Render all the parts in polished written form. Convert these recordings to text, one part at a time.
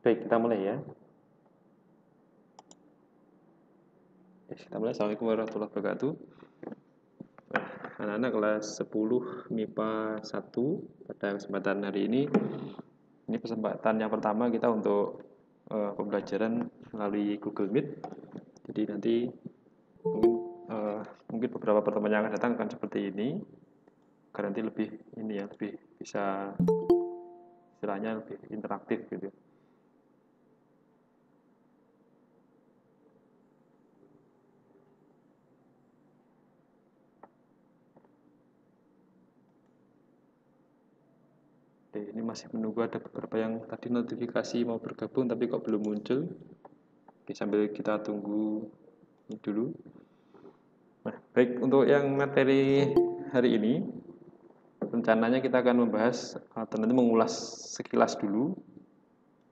Baik, kita mulai ya. Kita mulai. Assalamualaikum warahmatullahi wabarakatuh. Nah, anak-anak kelas 10 MIPA 1 pada kesempatan hari ini kesempatan yang pertama kita untuk pembelajaran melalui Google Meet. Jadi nanti mungkin beberapa pertemuan yang akan datang akan seperti ini. Agar nanti lebih bisa istilahnya lebih interaktif gitu. Oke, ini masih menunggu, ada beberapa yang tadi notifikasi mau bergabung tapi kok belum muncul. Oke, sambil kita tunggu ini dulu. Nah, baik, untuk yang materi hari ini rencananya kita akan membahas atau nanti mengulas sekilas dulu,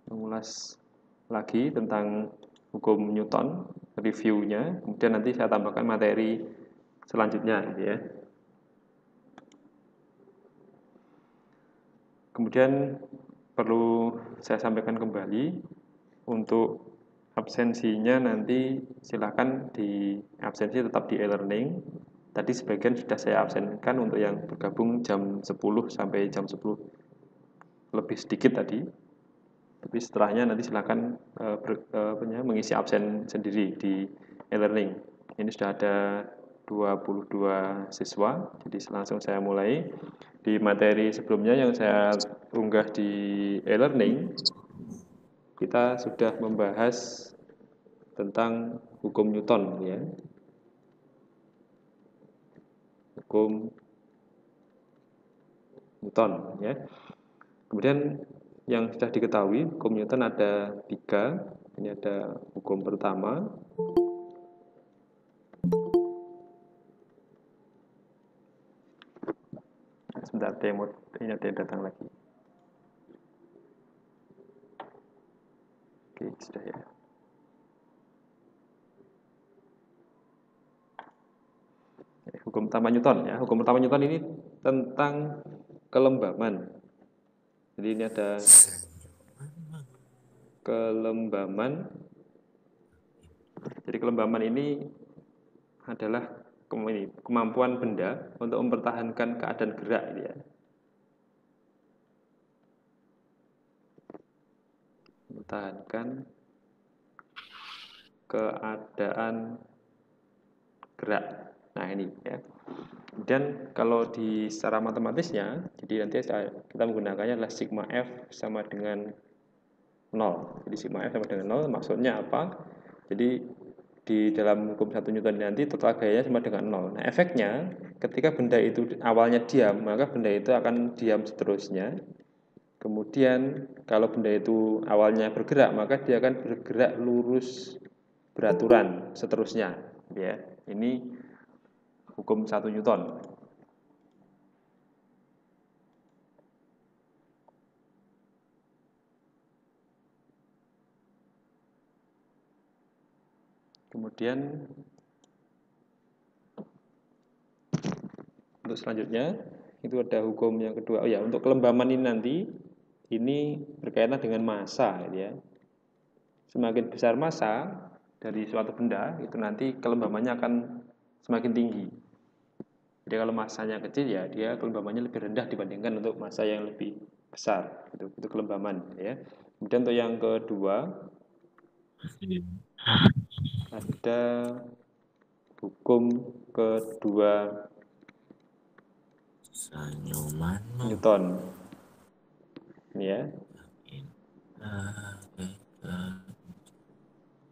mengulas lagi tentang hukum Newton, reviewnya, kemudian nanti saya tambahkan materi selanjutnya gitu ya. Kemudian perlu saya sampaikan kembali untuk absensinya nanti silakan di absensi tetap di e-learning. Tadi sebagian sudah saya absenkan untuk yang bergabung jam 10 sampai jam 10 lebih sedikit tadi. Tapi setelahnya nanti silakan mengisi absen sendiri di e-learning. Ini sudah ada 22 siswa, jadi langsung saya mulai. Di materi sebelumnya yang saya unggah di e-learning, kita sudah membahas tentang hukum Newton ya. Hukum Newton ya. Kemudian yang sudah diketahui hukum Newton ada 3. Ini ada hukum pertama, sebentar, ini ada yang datang lagi. Oke, sudah ya. Hukum pertama Newton ya. Hukum pertama Newton ini tentang kelembaman. Jadi ini ada kelembaman. Jadi kelembaman ini adalah kemampuan benda untuk mempertahankan keadaan gerak ya. Mempertahankan keadaan gerak. Nah ini ya. Dan kalau di secara matematisnya, jadi nanti kita menggunakannya adalah sigma F sama dengan 0. Jadi sigma F sama dengan 0 maksudnya apa? Jadi di dalam hukum 1 Newton nanti total gayanya sama dengan 0. Nah efeknya ketika benda itu awalnya diam, maka benda itu akan diam seterusnya. Kemudian kalau benda itu awalnya bergerak, maka dia akan bergerak lurus beraturan seterusnya ya. Ini hukum 1 Newton. Kemudian untuk selanjutnya itu ada hukum yang kedua. Oh ya, untuk kelembaman ini nanti ini berkaitan dengan massa ya. Semakin besar massa dari suatu benda, itu nanti kelembamannya akan semakin tinggi. Jadi kalau massanya kecil ya dia kelembamannya lebih rendah dibandingkan untuk massa yang lebih besar. Itu kelembaman ya. Kemudian untuk yang kedua ada hukum kedua Newton. Ini ya.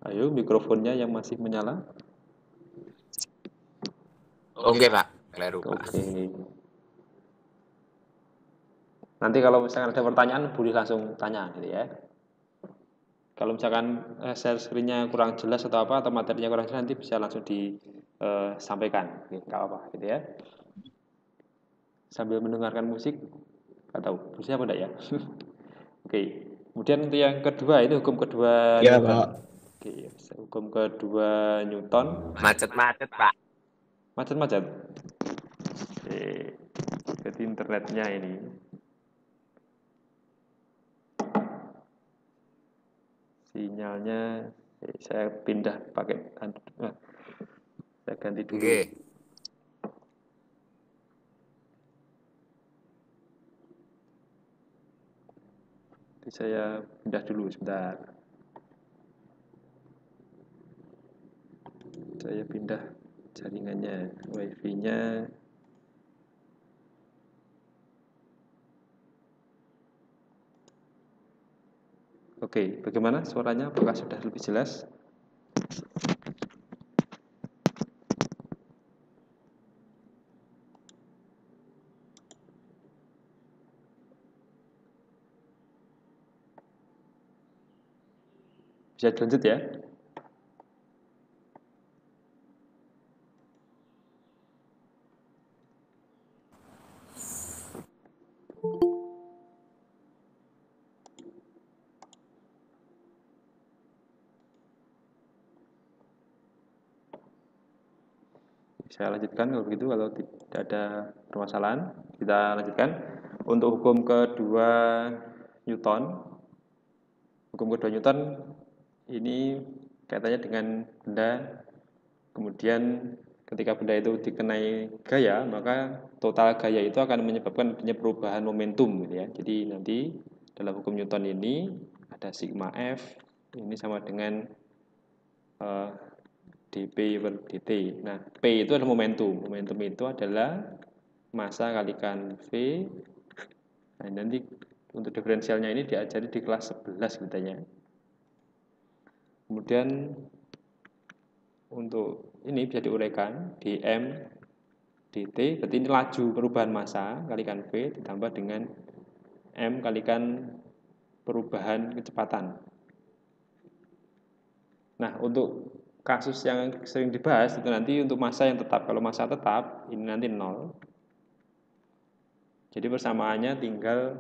Ayo mikrofonnya yang masih menyala. Oke Pak, kleru Pak. Oke. Nanti kalau misalkan ada pertanyaan boleh langsung tanya gitu ya. Kalau misalkan share screen-nya kurang jelas atau apa atau materinya kurang jelas nanti bisa langsung disampaikan, nggak apa gitu ya. Sambil mendengarkan musik, nggak tahu bisa apa enggak ya. Oke. Kemudian untuk yang kedua itu hukum kedua Ya, Newton. Pak. Oke, hukum kedua Newton. Macet-macet Pak. Macet-macet. Oke. Jadi internetnya ini. sinyalnya saya pindah pakai saya ganti dulu. Oke. Jadi saya pindah dulu sebentar. Saya pindah jaringannya, wifi-nya. Oke, bagaimana suaranya? Apakah sudah lebih jelas? Bisa dilanjut ya? Saya lanjutkan kalau begitu, kalau tidak ada permasalahan. Kita lanjutkan. Untuk hukum kedua Newton. Hukum kedua Newton ini kaitannya dengan benda. Kemudian ketika benda itu dikenai gaya, maka total gaya itu akan menyebabkan adanya perubahan momentum, gitu ya. Jadi nanti dalam hukum Newton ini ada sigma F, ini sama dengan dP per dt. Nah, P itu adalah momentum. Momentum itu adalah massa kalikan V. Nah, nanti untuk diferensialnya ini diajari di kelas 11 katanya. Kemudian untuk ini bisa diuraikan dm dt, berarti ini laju perubahan massa kalikan V ditambah dengan m kalikan perubahan kecepatan. Nah, untuk kasus yang sering dibahas itu nanti untuk massa yang tetap. Kalau massa tetap ini nanti 0. Jadi persamaannya tinggal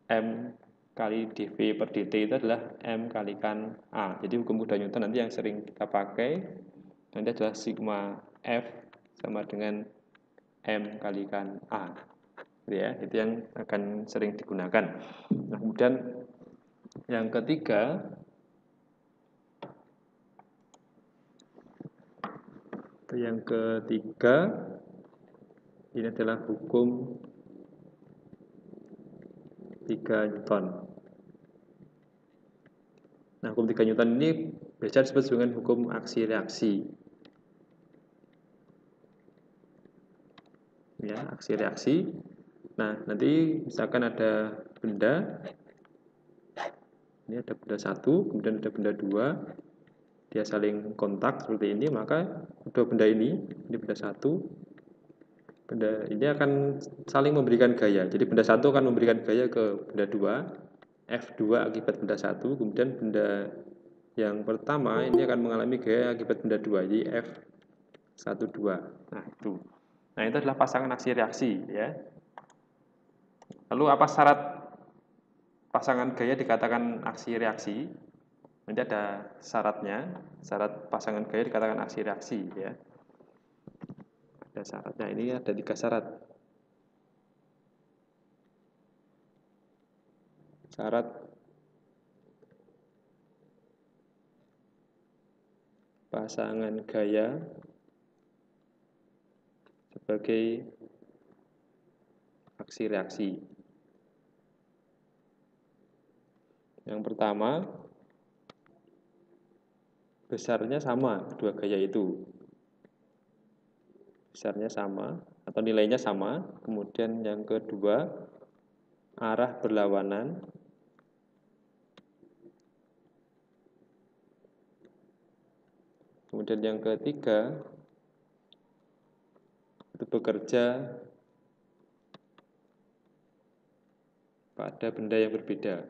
m kali dv per dt itu adalah m kalikan a. Jadi hukum kedua Newton nanti yang sering kita pakai nanti adalah sigma f sama dengan m kalikan a. Ya, itu yang akan sering digunakan. Nah, kemudian yang ketiga ini adalah hukum 3 Newton. Nah, hukum 3 Newton ini biasa disebut dengan hukum aksi reaksi. Ya, aksi reaksi. Nah, nanti misalkan ada benda, ini ada benda 1, kemudian ada benda 2, dia saling kontak seperti ini, maka kedua benda ini benda 1, benda ini akan saling memberikan gaya. Jadi benda 1 akan memberikan gaya ke benda 2, F2 akibat benda 1, kemudian benda yang pertama ini akan mengalami gaya akibat benda 2, jadi F12. Nah, itu. Nah, itu adalah pasangan aksi reaksi, ya. Lalu apa syarat pasangan gaya dikatakan aksi reaksi? Nanti ada syaratnya. Syarat pasangan gaya dikatakan aksi reaksi, ya. Ada syaratnya. Ini ada 3 syarat. Syarat pasangan gaya sebagai aksi reaksi. Yang pertama, besarnya sama kedua gaya itu. Besarnya sama atau nilainya sama. Kemudian yang kedua, arah berlawanan. Kemudian yang ketiga, itu bekerja pada benda yang berbeda.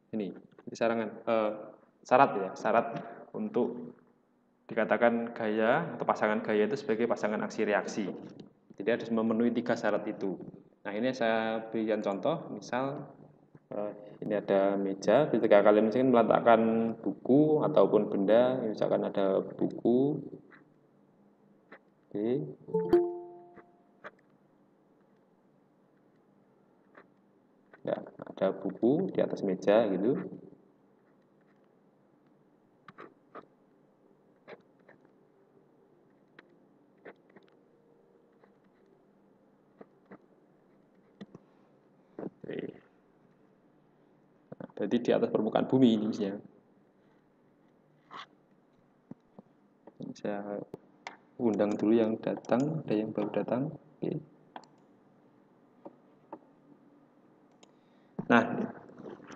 Ini syarat ya, syarat untuk dikatakan gaya atau pasangan gaya itu sebagai pasangan aksi reaksi. Jadi harus memenuhi 3 syarat itu. Nah, ini saya berikan contoh, misal ini ada meja, ketika kalian misalkan meletakkan buku ataupun benda, misalkan ada buku. Oke. buku di atas meja gitu. Oke. Nah, berarti di atas permukaan bumi ini misalnya. Saya undang dulu yang datang, ada yang baru datang. Oke. Nah,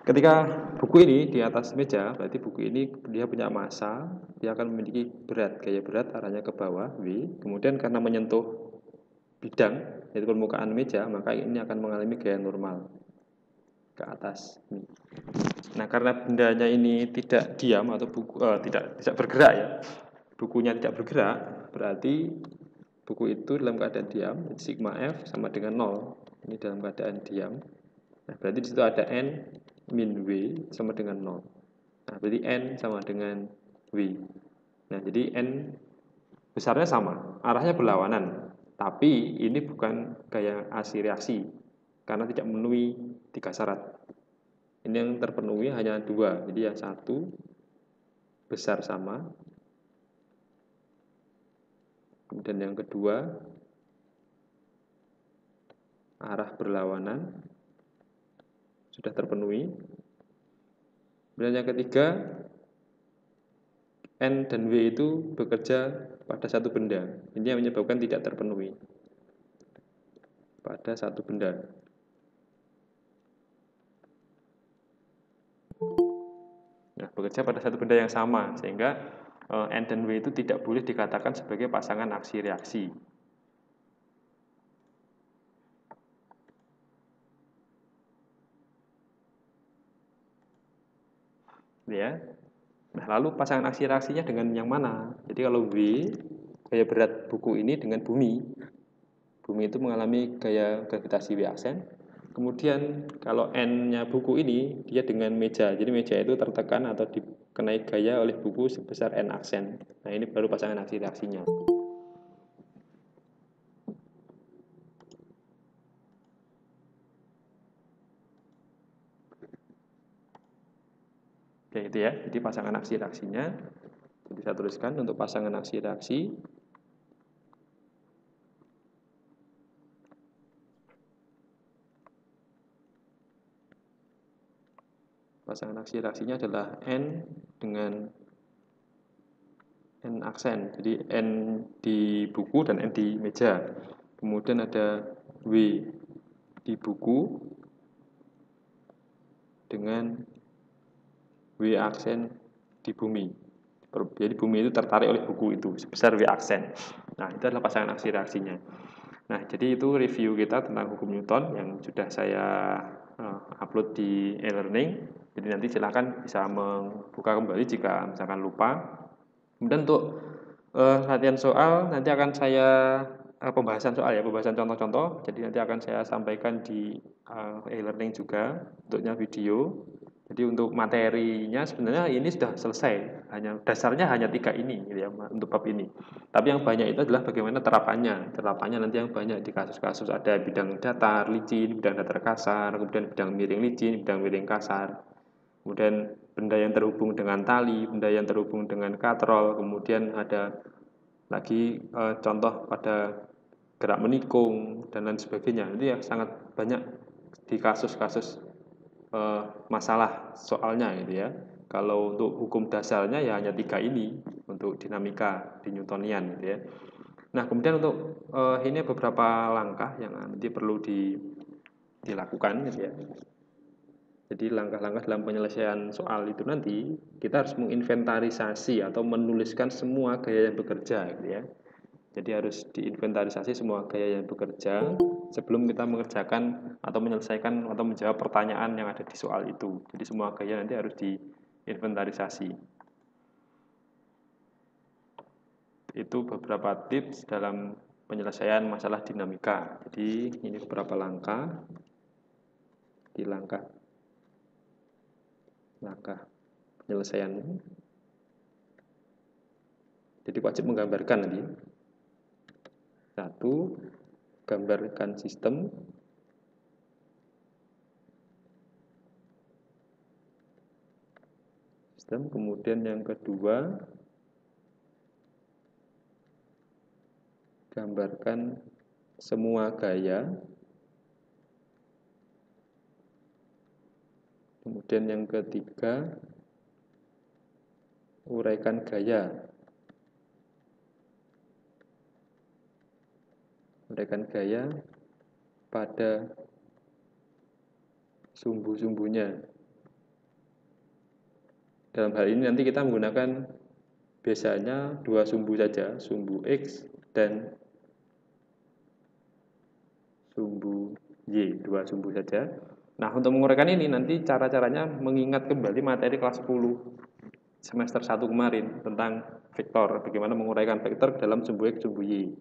ketika buku ini di atas meja, berarti buku ini dia punya massa, dia akan memiliki berat, gaya berat arahnya ke bawah, V. Kemudian karena menyentuh bidang, yaitu permukaan meja, maka ini akan mengalami gaya normal ke atas. Nah, karena bendanya ini tidak diam atau tidak bergerak ya, bukunya tidak bergerak, berarti buku itu dalam keadaan diam, sigma F sama dengan 0. Ini dalam keadaan diam. Nah, berarti di situ ada N min W sama dengan 0. Nah, berarti N sama dengan W. Nah, jadi N besarnya sama, arahnya berlawanan. Tapi ini bukan gaya asi reaksi, karena tidak memenuhi 3 syarat. Ini yang terpenuhi hanya 2. Jadi yang satu besar sama, kemudian yang kedua arah berlawanan sudah terpenuhi. Dan yang ketiga, N dan W itu bekerja pada satu benda. Ini yang menyebabkan tidak terpenuhi pada satu benda. Nah, bekerja pada satu benda yang sama, sehingga N dan W itu tidak boleh dikatakan sebagai pasangan aksi reaksi. Ya. Nah, lalu pasangan aksi reaksinya dengan yang mana? Jadi kalau W, gaya berat buku ini dengan bumi. Bumi itu mengalami gaya gravitasi W aksen. Kemudian kalau N-nya buku ini, dia dengan meja. Jadi meja itu tertekan atau dikenai gaya oleh buku sebesar N aksen. Nah, ini baru pasangan aksi reaksinya. Oke, itu ya. Jadi pasangan aksi reaksinya. Jadi saya tuliskan untuk pasangan aksi reaksi. Pasangan aksi reaksinya adalah N dengan N aksen. Jadi N di buku dan N di meja. Kemudian ada W di buku dengan W aksen di bumi. Jadi bumi itu tertarik oleh buku itu sebesar W aksen. Nah, itu adalah pasangan aksi reaksinya. Nah, jadi itu review kita tentang hukum Newton yang sudah saya upload di e-learning. Jadi nanti silakan bisa membuka kembali jika misalkan lupa. Kemudian untuk latihan soal nanti akan saya pembahasan soal ya, pembahasan contoh-contoh. Jadi nanti akan saya sampaikan di e-learning juga bentuknya video. Jadi untuk materinya sebenarnya ini sudah selesai, dasarnya hanya 3 ini gitu ya untuk bab ini. Tapi yang banyak itu adalah bagaimana terapannya. Terapannya nanti yang banyak di kasus-kasus ada bidang datar licin, bidang datar kasar, kemudian bidang miring licin, bidang miring kasar. Kemudian benda yang terhubung dengan tali, benda yang terhubung dengan katrol, kemudian ada lagi contoh pada gerak menikung dan lain sebagainya. Itu ya sangat banyak di kasus-kasus masalah soalnya gitu ya. Kalau untuk hukum dasarnya ya hanya 3 ini untuk dinamika di Newtonian gitu ya. Nah, kemudian untuk ini beberapa langkah yang nanti perlu dilakukan gitu ya. Jadi langkah-langkah dalam penyelesaian soal itu nanti kita harus menginventarisasi atau menuliskan semua gaya yang bekerja gitu ya. Jadi harus diinventarisasi semua gaya yang bekerja sebelum kita mengerjakan atau menyelesaikan atau menjawab pertanyaan yang ada di soal itu. Jadi semua gaya nanti harus diinventarisasi. Itu beberapa tips dalam penyelesaian masalah dinamika. Jadi ini beberapa langkah. Di langkah penyelesaian. Jadi wajib menggambarkan nanti. 1. Gambarkan sistem. sistem. Kemudian yang kedua, gambarkan semua gaya. Kemudian yang ketiga, uraikan gaya. Uraikan gaya pada sumbu-sumbunya. Dalam hal ini nanti kita menggunakan biasanya dua sumbu saja, sumbu X dan sumbu Y, dua sumbu saja. Nah, untuk menguraikan ini nanti cara-caranya mengingat kembali materi kelas 10 semester 1 kemarin tentang vektor, bagaimana menguraikan vektor ke dalam sumbu X, sumbu Y.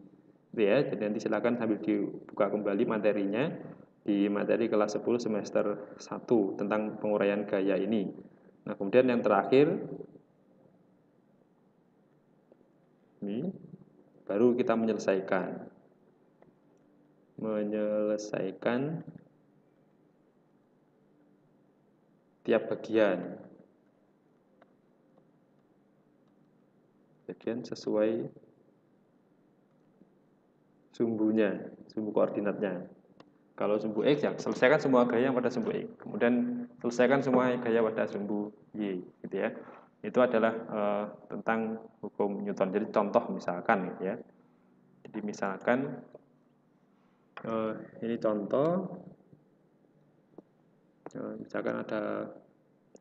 Itu ya, jadi nanti silakan sambil dibuka kembali materinya di materi kelas 10 semester 1 tentang penguraian gaya ini. Nah, kemudian yang terakhir ini baru kita menyelesaikan tiap bagian sesuai sumbunya, sumbu koordinatnya. Kalau sumbu X, ya selesaikan semua gaya pada sumbu X. Kemudian selesaikan semua gaya pada sumbu Y, gitu ya. Itu adalah tentang hukum Newton. Jadi contoh misalkan, gitu ya. Jadi misalkan ini contoh, misalkan ada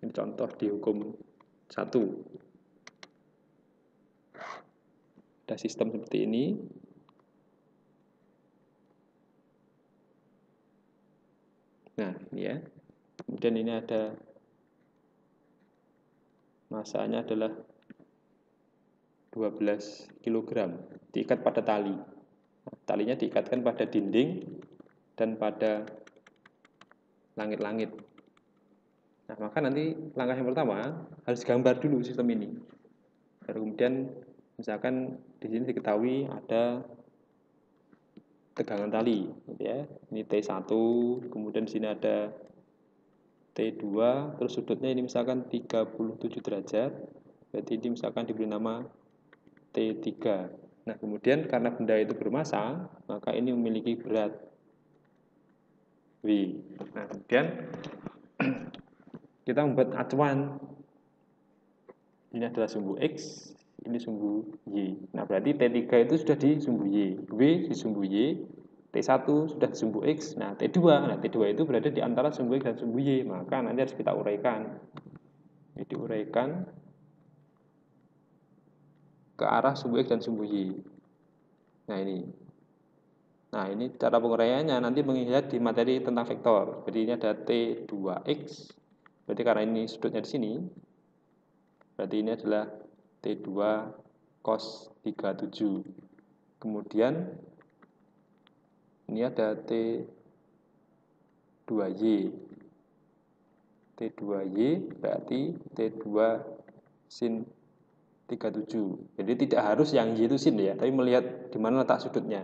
ini contoh di hukum 1. Ada sistem seperti ini. Nah, ini ya. Kemudian ini ada masanya adalah 12 kg diikat pada tali. Nah, talinya diikatkan pada dinding dan pada langit-langit. Nah, maka nanti langkah yang pertama harus gambar dulu sistem ini. Baru kemudian misalkan di sini diketahui ada tegangan tali, gitu ya. Ini T1, kemudian di sini ada T2, terus sudutnya ini misalkan 37 derajat. Berarti ini misalkan diberi nama T3. Nah, kemudian karena benda itu bermassa, maka ini memiliki berat V. Nah, kemudian kita membuat acuan. Ini adalah sumbu X, ini sumbu Y. Nah, berarti T3 itu sudah di sumbu Y, W di sumbu Y, T1 sudah di sumbu X, nah T2. Nah, T2 itu berada di antara sumbu X dan sumbu Y, maka nanti harus kita uraikan. Jadi diuraikan ke arah sumbu X dan sumbu Y. Nah, ini cara penguraiannya nanti mengingat di materi tentang vektor. Jadi ini ada T2X. Berarti karena ini sudutnya di sini, berarti ini adalah T2 cos 37. Kemudian ini ada T2Y. T2Y berarti T2 sin 37. Jadi tidak harus yang Y itu sin ya, tapi melihat di mana letak sudutnya.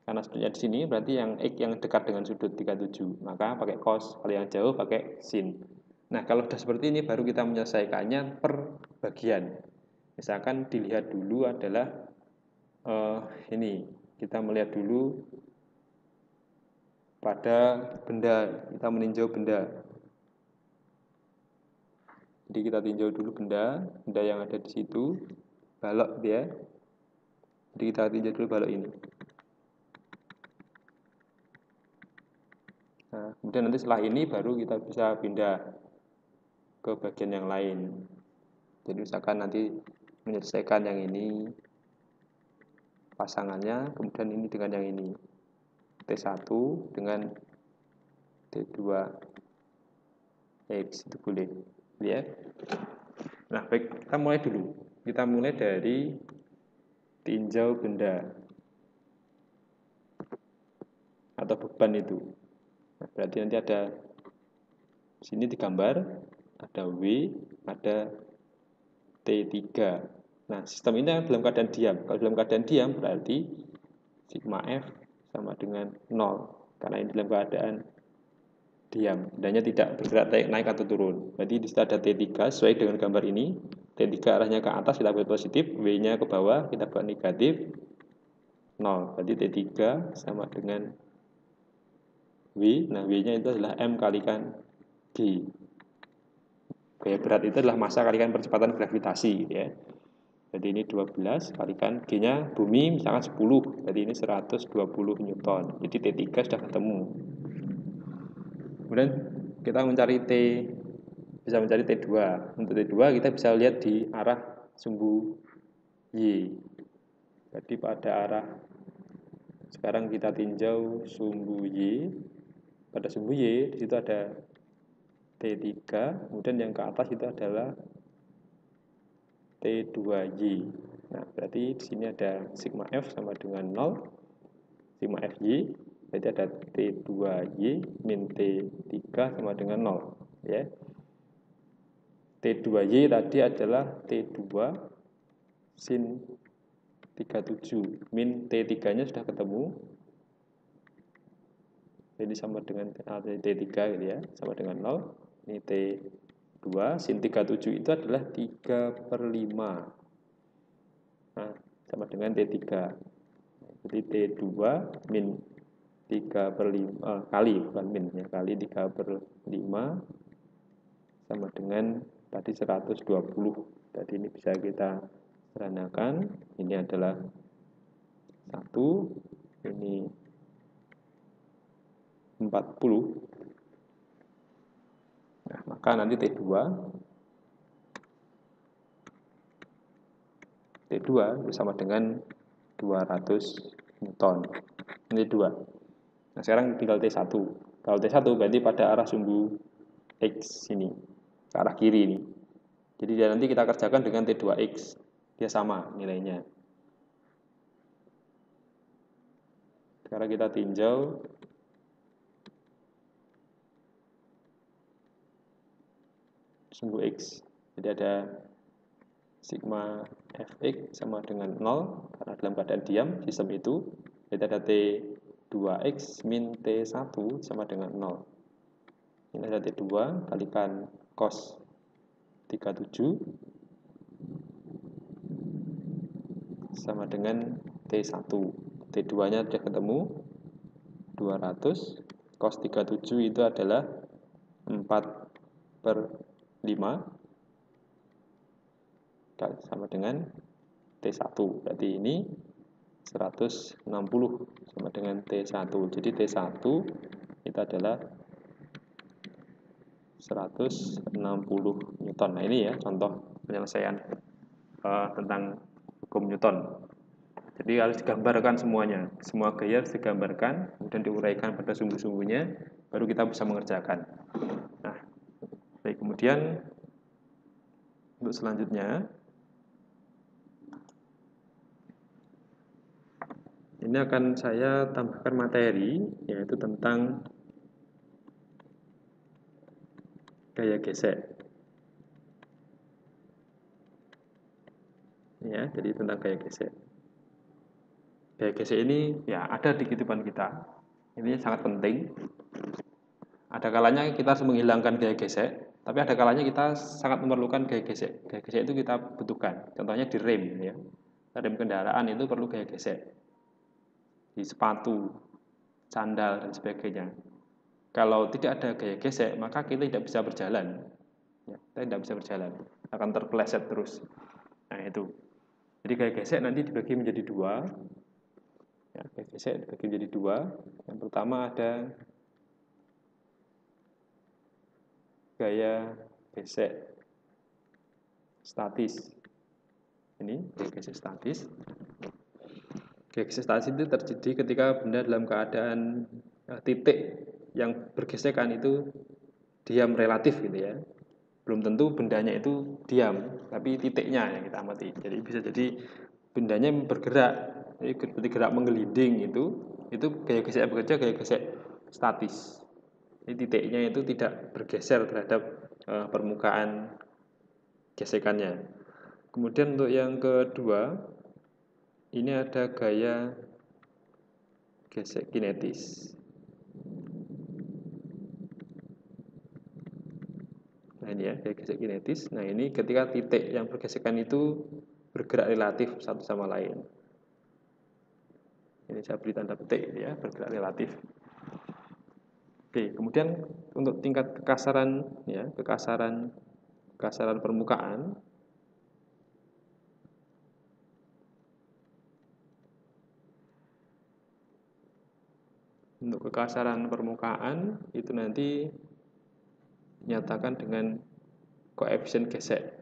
Karena sudutnya di sini berarti yang X yang dekat dengan sudut 37. Maka pakai cos, kalau yang jauh pakai sin. Nah, kalau sudah seperti ini baru kita menyelesaikannya per bagian. Misalkan dilihat dulu adalah ini. Kita melihat dulu pada benda, kita meninjau benda. Jadi kita tinjau dulu benda yang ada di situ, balok dia. Jadi kita tinjau dulu balok ini. Nah, kemudian nanti setelah ini baru kita bisa pindah ke bagian yang lain. Jadi misalkan nanti menyelesaikan yang ini pasangannya, kemudian ini dengan yang ini. T1 dengan T2X itu boleh, ya. Nah, baik, kita mulai dulu. Kita mulai dari tinjau benda atau beban itu. Nah, berarti nanti ada sini digambar, ada W, ada T3. Nah, sistem ini dalam keadaan diam. Kalau dalam keadaan diam berarti sigma F sama dengan 0. Karena ini dalam keadaan diam, bendanya tidak bergerak naik atau turun. Berarti di situ ada T3 sesuai dengan gambar ini. T3 arahnya ke atas kita buat positif, W-nya ke bawah kita buat negatif 0. Berarti T3 sama dengan W. Nah, W-nya itu adalah M kalikan G. Gaya berat itu adalah massa kalikan percepatan gravitasi gitu ya. Jadi ini 12 kalikan G-nya bumi misalkan 10. Jadi ini 120 Newton. Jadi T3 sudah ketemu. Kemudian kita mencari bisa mencari T2. Untuk T2 kita bisa lihat di arah sumbu Y. Jadi pada arah sekarang kita tinjau sumbu Y. Pada sumbu Y di situ ada T3, kemudian yang ke atas itu adalah T2Y. Nah, berarti di sini ada sigma F sama dengan 0, sigma FY, berarti ada T2Y min T3 sama dengan 0. Ya. T2Y tadi adalah T2 sin 37, min T3-nya sudah ketemu. Jadi sama dengan T3 gitu ya, sama dengan 0. Ini T2 sin 37 itu adalah 3/5. Nah, sama dengan T3. Jadi T2 min 3/5 kali, bukan min ya, kali 3/5 sama dengan tadi 120. Jadi ini bisa kita sederhanakan. Ini adalah 1, ini 40. Nah, maka nanti T2 itu sama dengan 200 Newton. Ini 2. Nah, sekarang tinggal T1. Kalau T1 berarti pada arah sumbu X ini, ke arah kiri ini. Jadi nanti kita kerjakan dengan T2X. Dia sama nilainya. Sekarang kita tinjau sumbu X. Jadi ada sigma Fx sama dengan 0 karena dalam keadaan diam sistem itu. Jadi ada T2X min T1 sama dengan 0. Ini ada T2 kalikan cos 37 sama dengan T1. T2-nya sudah ketemu 200. Cos 37 itu adalah 4/5 sama dengan T1. Berarti ini 160 sama dengan T1. Jadi T1 itu adalah 160 Newton. Nah, ini ya contoh penyelesaian tentang hukum Newton. Jadi harus digambarkan semuanya. Semua gaya harus digambarkan, kemudian diuraikan pada sumbu-sumbunya, baru kita bisa mengerjakan. Nah, baik, kemudian untuk selanjutnya, ini akan saya tambahkan materi, yaitu tentang gaya gesek. Ya, jadi tentang gaya gesek. Gaya gesek ini ya ada di kehidupan kita. Ini sangat penting. Ada kalanya kita harus menghilangkan gaya gesek, tapi ada kalanya kita sangat memerlukan gaya gesek. Gaya gesek itu kita butuhkan. Contohnya di rem, ya. Rem kendaraan itu perlu gaya gesek. Di sepatu, sandal dan sebagainya. Kalau tidak ada gaya gesek, maka kita tidak bisa berjalan. Ya, kita tidak bisa berjalan, akan terpeleset terus. Nah, itu. Jadi gaya gesek nanti dibagi menjadi 2. Ya, gaya gesek dibagi menjadi 2. Yang pertama ada gaya gesek statis. Ini gaya gesek statis. Gaya gesek statis itu terjadi ketika benda dalam keadaan titik yang bergesekan itu diam relatif gitu ya. Belum tentu bendanya itu diam, tapi titiknya yang kita amati. Jadi bisa jadi bendanya bergerak, jadi seperti gerak menggelinding itu gaya gesek bekerja gaya gesek statis. Jadi titiknya itu tidak bergeser terhadap permukaan gesekannya. Kemudian untuk yang kedua, ini ada gaya gesek kinetis. ini ya, gaya gesek kinetis. Nah, ini ketika titik yang bergesekan itu bergerak relatif satu sama lain. Ini saya beri tanda petik ya, bergerak relatif. Oke, kemudian untuk tingkat kekasaran ya, kekasaran permukaan. Untuk kekasaran permukaan itu nanti dinyatakan dengan koefisien gesek.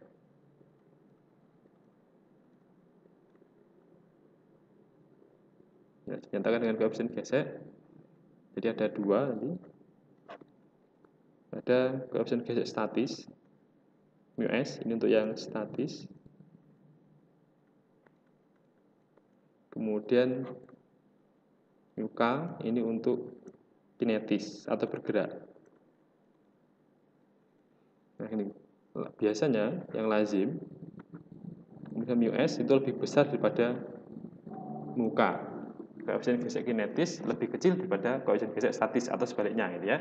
Ya, dinyatakan dengan koefisien gesek. Jadi ada dua nanti. Ada koefisien gesek statis, μs, ini untuk yang statis. Kemudian μk ini untuk kinetis atau bergerak. Nah, ini biasanya yang lazim kemudian μs itu lebih besar daripada μk. Koefisien gesek kinetis lebih kecil daripada koefisien gesek statis atau sebaliknya gitu ya.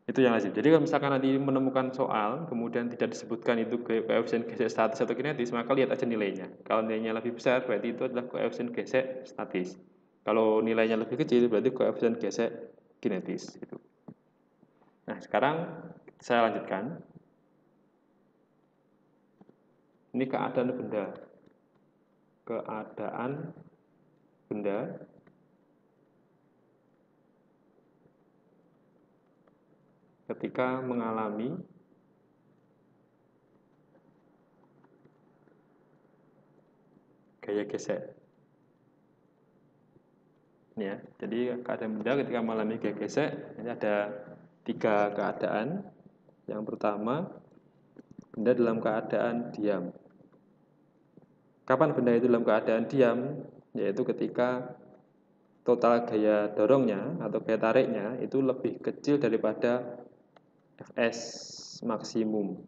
Itu yang lazim. Jadi kalau misalkan nanti menemukan soal kemudian tidak disebutkan itu koefisien gesek statis atau kinetis, maka lihat aja nilainya. Kalau nilainya lebih besar berarti itu adalah koefisien gesek statis. Kalau nilainya lebih kecil berarti koefisien gesek kinetis gitu. Nah, sekarang saya lanjutkan. Ini keadaan benda. Keadaan benda ketika mengalami gaya gesek. Ya, jadi keadaan benda ketika mengalami gaya gesek ini ada 3 keadaan. Yang pertama, benda dalam keadaan diam. Kapan benda itu dalam keadaan diam? Yaitu ketika total gaya dorongnya atau gaya tariknya itu lebih kecil daripada Fs maksimum.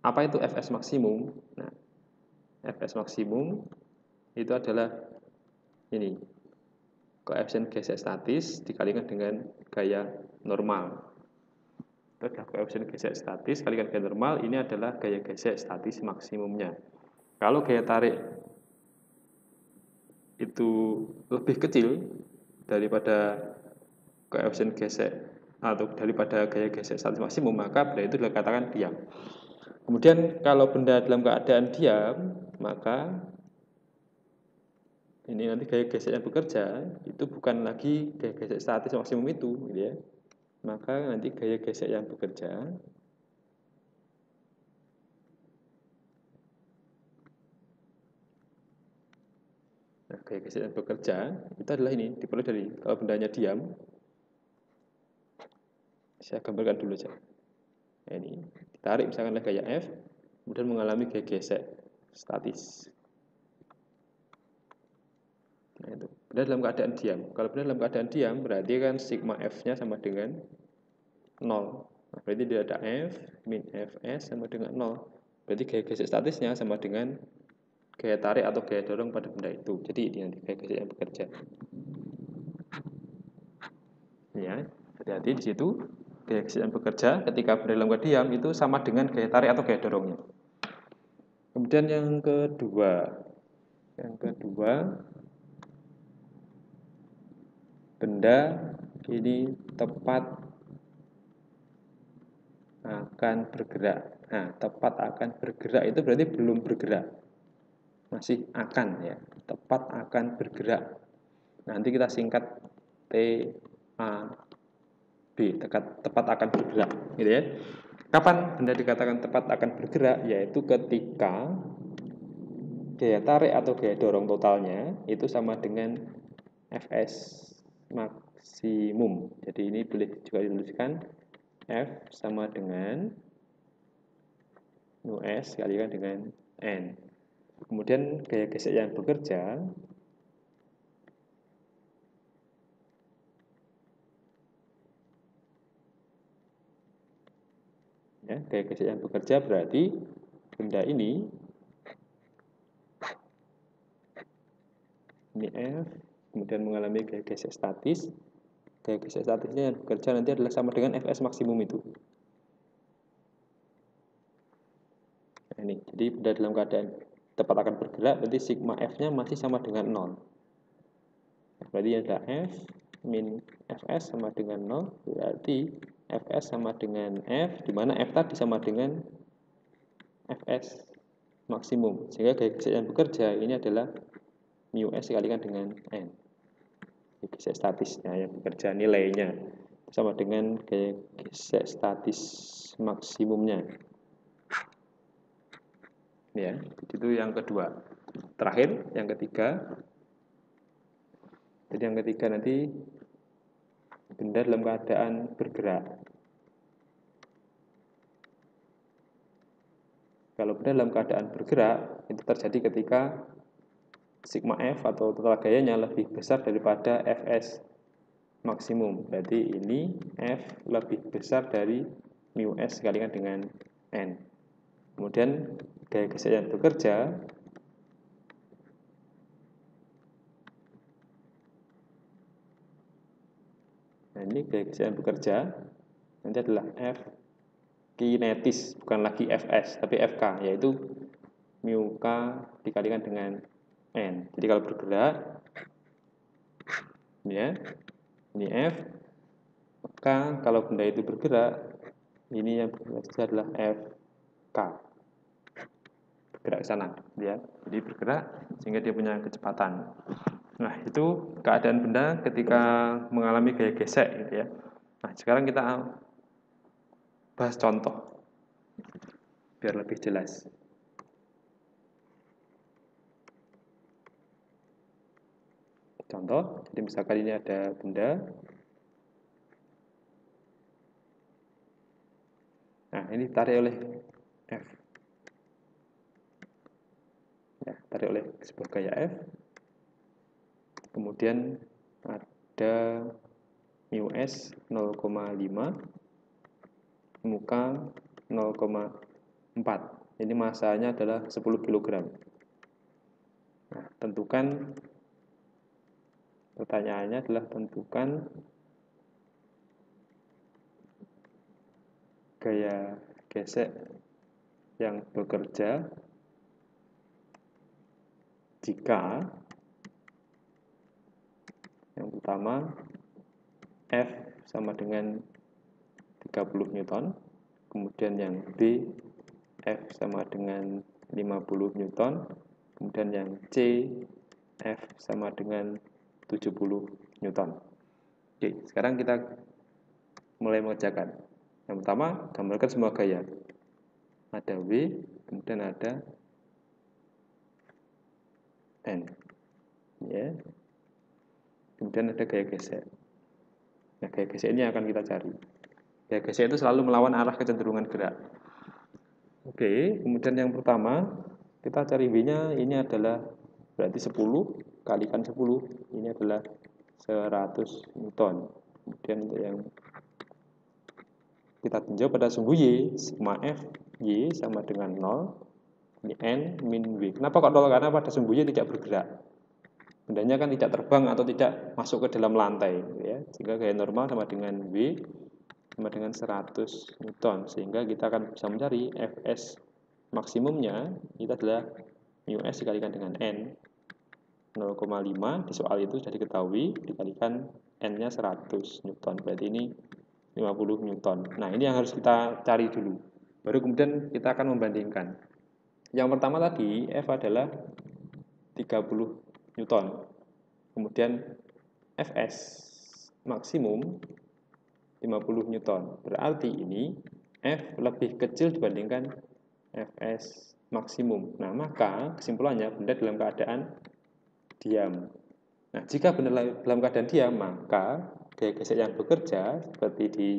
Apa itu Fs maksimum? Nah, Fs maksimum itu adalah ini, koefisien gesek statis dikalikan dengan gaya normal. Itu adalah koefisien gesek statis kalikan gaya normal, ini adalah gaya gesek statis maksimumnya. Kalau gaya tarik itu lebih kecil daripada koefisien gesek atau daripada gaya gesek statis maksimum, maka benda itu dikatakan diam. Kemudian kalau benda dalam keadaan diam, maka ini nanti gaya gesek yang bekerja itu bukan lagi gaya gesek statis maksimum itu, gitu ya. Maka nanti gaya gesek yang bekerja gaya gesek yang bekerja itu adalah ini, diperoleh dari kalau bendanya diam. Saya gambarkan dulu saja. Nah, ini ditarik misalkan oleh gaya F, kemudian mengalami gaya gesek statis. Nah, itu benda dalam keadaan diam. Kalau benda dalam keadaan diam berarti kan sigma F-nya sama dengan 0. Nah, berarti dia ada F min Fs sama dengan 0. Berarti gaya gesek statisnya sama dengan gaya tarik atau gaya dorong pada benda itu. Jadi ini nanti gaya gesek yang bekerja. Ya, hati-hati di situ. Gaya gesek yang bekerja ketika benda dalam keadaan diam itu sama dengan gaya tarik atau gaya dorongnya. Kemudian yang kedua, benda ini tepat akan bergerak. Nah, tepat akan bergerak itu berarti belum bergerak, masih akan ya. Tepat akan bergerak. Nanti kita singkat TAB, tepat akan bergerak, gitu ya. Kapan benda dikatakan tepat akan bergerak? Yaitu ketika gaya tarik atau gaya dorong totalnya itu sama dengan Fs maksimum. Jadi ini boleh juga dituliskan F sama dengan μs kalikan dengan N. Kemudian gaya gesek yang bekerja ya, gaya gesek yang bekerja berarti benda ini F, kemudian mengalami gaya gesek statis. Gaya gesek statisnya yang bekerja nanti adalah sama dengan Fs maksimum itu. Ini, jadi benda dalam keadaan tepat akan bergerak, berarti sigma F-nya masih sama dengan 0. Berarti ada F min Fs sama dengan 0, berarti Fs sama dengan F, di mana F tadi sama dengan Fs maksimum. Sehingga gaya gesek yang bekerja ini adalah mu S dikalikan dengan N. Gaya gesek statisnya yang bekerja nilainya sama dengan gaya gesek statis maksimumnya. Ya, itu yang kedua. Terakhir, yang ketiga. Jadi yang ketiga nanti benda dalam keadaan bergerak. Kalau benda dalam keadaan bergerak, itu terjadi ketika sigma F atau total gayanya lebih besar daripada Fs maksimum. Berarti ini F lebih besar dari mu S dikalikan dengan N. Kemudian gaya gesek yang bekerja ini gaya gesek yang bekerja nanti adalah F kinetis, bukan lagi Fs, tapi Fk, yaitu mu K dikalikan dengan N. Jadi kalau bergerak, ya, ini F, maka kalau benda itu bergerak, ini yang bergerak adalah Fk. Bergerak ke sana, ya. Jadi bergerak sehingga dia punya kecepatan. Nah, itu keadaan benda ketika mengalami gaya gesek, gitu ya. Nah, sekarang kita bahas contoh biar lebih jelas. Contoh, jadi misalkan ini ada benda. Nah, ini ditarik oleh F. Ya, tarik oleh sebuah gaya F. Kemudian ada mu S 0,5, mu K 0,4. Ini masanya adalah 10 kg. Nah, tentukan, pertanyaannya adalah tentukan gaya gesek yang bekerja jika yang pertama F sama dengan 30 Newton, kemudian yang B F sama dengan 50 Newton, kemudian yang C F sama dengan 70 Newton. Oke, sekarang kita mulai mengerjakan. Yang pertama, gambarkan semua gaya. Ada W, kemudian ada N. Ya. Kemudian ada gaya gesek. Nah, gaya gesek ini akan kita cari. Gaya gesek itu selalu melawan arah kecenderungan gerak. Oke, kemudian yang pertama, kita cari W-nya, ini adalah berarti 10 kalikan 10, ini adalah 100 Newton. Kemudian untuk yang kita tinjau pada sumbu Y, sigma F Y sama dengan 0, ini N min W. Kenapa kok 0? Karena pada sumbu Y tidak bergerak. Bendanya kan tidak terbang atau tidak masuk ke dalam lantai, ya. Sehingga gaya normal sama dengan W sama dengan 100 Newton. Sehingga kita akan bisa mencari Fs maksimumnya, itu adalah mu S dikalikan dengan N 0,5. Di soal itu sudah diketahui, dikalikan N-nya 100 Newton. Berarti ini 50 Newton. Nah, ini yang harus kita cari dulu. Baru kemudian kita akan membandingkan. Yang pertama tadi, F adalah 30 Newton. Kemudian Fs maksimum 50 Newton. Berarti ini F lebih kecil dibandingkan Fs maksimum. Nah, maka kesimpulannya benda dalam keadaan diam. Nah, jika benda dalam keadaan diam, maka gaya gesek yang bekerja seperti di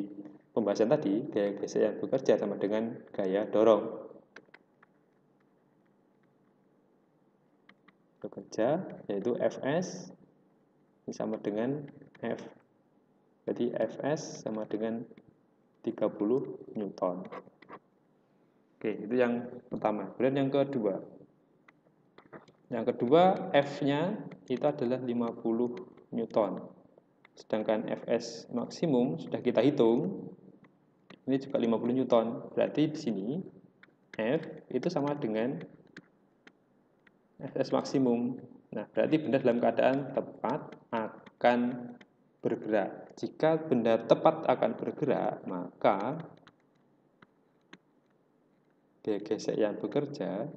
pembahasan tadi, gaya gesek yang bekerja sama dengan gaya dorong. Bekerja yaitu Fs sama dengan F. Jadi Fs sama dengan 30 Newton. Oke, itu yang pertama. Kemudian yang kedua. Yang kedua, F-nya itu adalah 50 Newton. Sedangkan Fs maksimum sudah kita hitung, ini juga 50 Newton. Berarti di sini F itu sama dengan Fs maksimum. Nah, berarti benda dalam keadaan tepat akan bergerak. Jika benda tepat akan bergerak, maka gaya gesek yang bekerja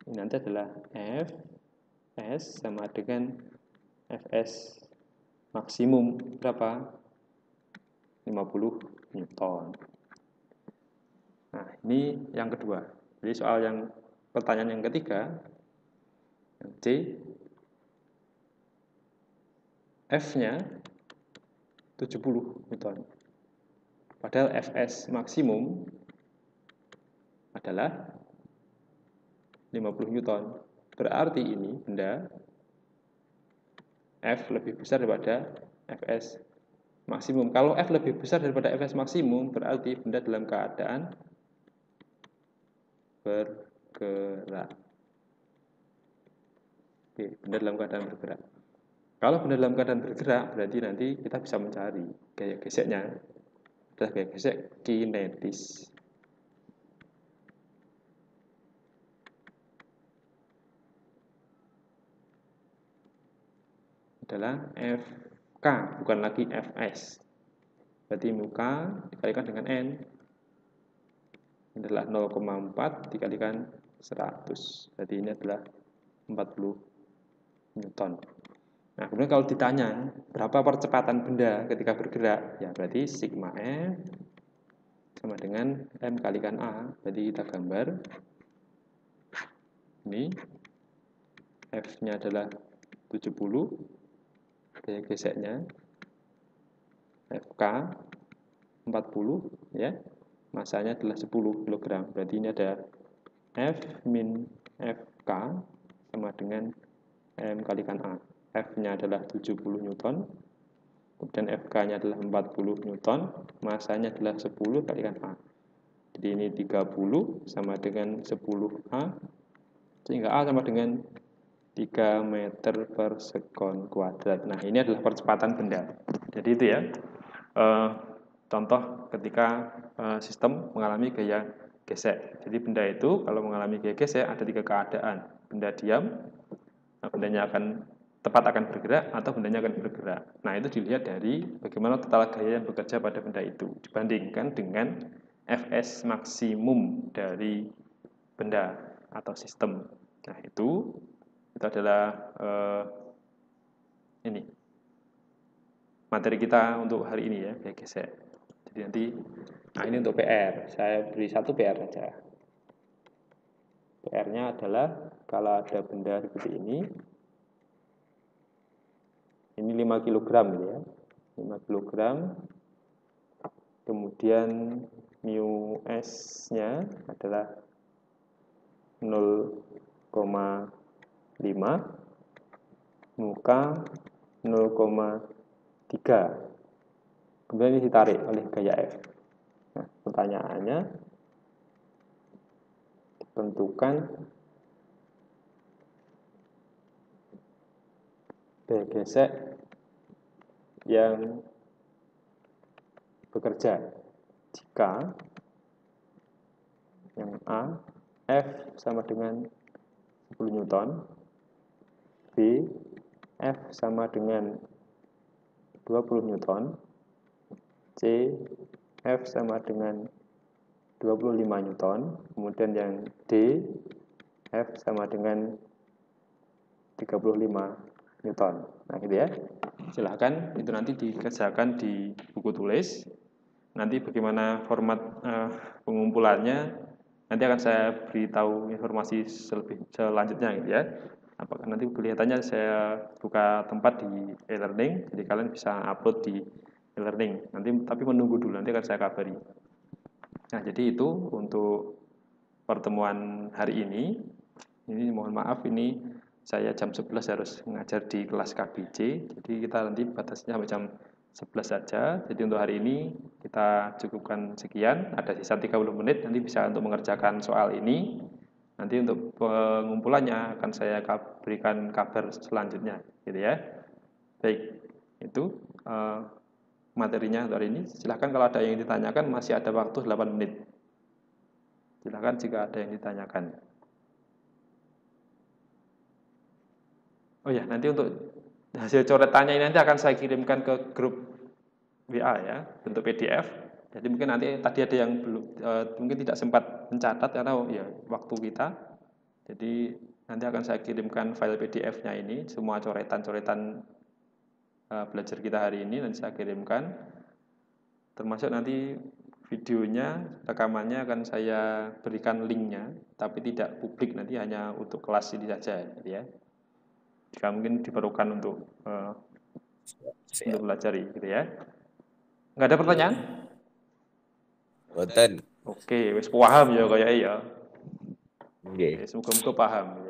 ini nanti adalah Fs sama dengan Fs maksimum berapa? 50 Newton. Nah, ini yang kedua. Jadi soal yang pertanyaan yang ketiga, yang C, F-nya 70 Newton. Padahal Fs maksimum adalah 50 Newton. Berarti ini benda F lebih besar daripada Fs maksimum. Kalau F lebih besar daripada Fs maksimum, berarti benda dalam keadaan bergerak. Oke, benda dalam keadaan bergerak. Kalau benda dalam keadaan bergerak, berarti nanti kita bisa mencari gaya geseknya. Adalah gaya gesek kinetis. Adalah Fk, bukan lagi Fs. Berarti muka dikalikan dengan N. Ini adalah 0,4 dikalikan 100. Berarti ini adalah 40 Newton. Nah, kemudian kalau ditanya berapa percepatan benda ketika bergerak, ya berarti sigma F sama dengan M kalikan A. Berarti kita gambar ini F-nya adalah 70, gaya geseknya Fk 40 ya. Masanya adalah 10 kg. Berarti ini ada F min Fk sama dengan M kalikan A. F-nya adalah 70 Newton, kemudian Fk-nya adalah 40 Newton, masanya adalah 10 kalikan A. Jadi ini 30 sama dengan 10A, sehingga A sama dengan 3 meter per sekon kuadrat. Nah, ini adalah percepatan benda. Jadi itu ya, contoh ketika sistem mengalami gaya gesek. Jadi benda itu kalau mengalami gaya gesek ada 3 keadaan. Benda diam, bendanya tepat akan bergerak, atau bendanya akan bergerak. Nah, itu dilihat dari bagaimana total gaya yang bekerja pada benda itu dibandingkan dengan Fs maksimum dari benda atau sistem. Nah, itu adalah ini materi kita untuk hari ini ya, gaya gesek. Jadi nanti, nah ini untuk PR. Saya beri satu PR saja. PR-nya adalah kalau ada benda seperti ini 5 kg ya. 5 kg. Kemudian mu S-nya adalah 0,5, muka 0,3. Kemudian ini ditarik oleh gaya F. Nah, pertanyaannya, tentukan gaya gesek yang bekerja jika yang A, F sama dengan 10 Newton, B, F sama dengan 20 Newton, C, F sama dengan 25 Newton, kemudian yang D, F sama dengan 35 Newton. Nah, gitu ya. Silahkan itu nanti dikerjakan di buku tulis. Nanti bagaimana format pengumpulannya, nanti akan saya beritahu informasi selanjutnya gitu ya. Apakah nanti kelihatannya saya buka tempat di e-learning, jadi kalian bisa upload di e-learning. Nanti tapi menunggu dulu, nanti akan saya kabari. Nah, jadi itu untuk pertemuan hari ini. Ini mohon maaf, ini saya jam 11 harus mengajar di kelas KBC. Jadi kita nanti batasnya sampai jam 11 saja. Jadi untuk hari ini kita cukupkan sekian. Ada sisa 30 menit, nanti bisa untuk mengerjakan soal ini. Nanti untuk pengumpulannya akan saya berikan kabar selanjutnya, gitu ya. Baik, itu materinya untuk hari ini. Silahkan kalau ada yang ditanyakan, masih ada waktu 8 menit. Silahkan jika ada yang ditanyakan. Oh ya, nanti untuk hasil coretannya ini nanti akan saya kirimkan ke grup WA ya, bentuk PDF. Jadi mungkin nanti tadi ada yang belum mungkin tidak sempat mencatat karena ya waktu kita. Jadi nanti akan saya kirimkan file PDF-nya ini, semua coretan-coretan belajar kita hari ini nanti saya kirimkan. Termasuk nanti videonya, rekamannya akan saya berikan linknya, tapi tidak publik, nanti hanya untuk kelas ini saja, gitu ya. Jika mungkin diperlukan untuk pelajari, gitu ya. Nggak ada pertanyaan? Boten. Oke, wis paham ya kayaknya ya. Nggih. Semoga-moga paham ya.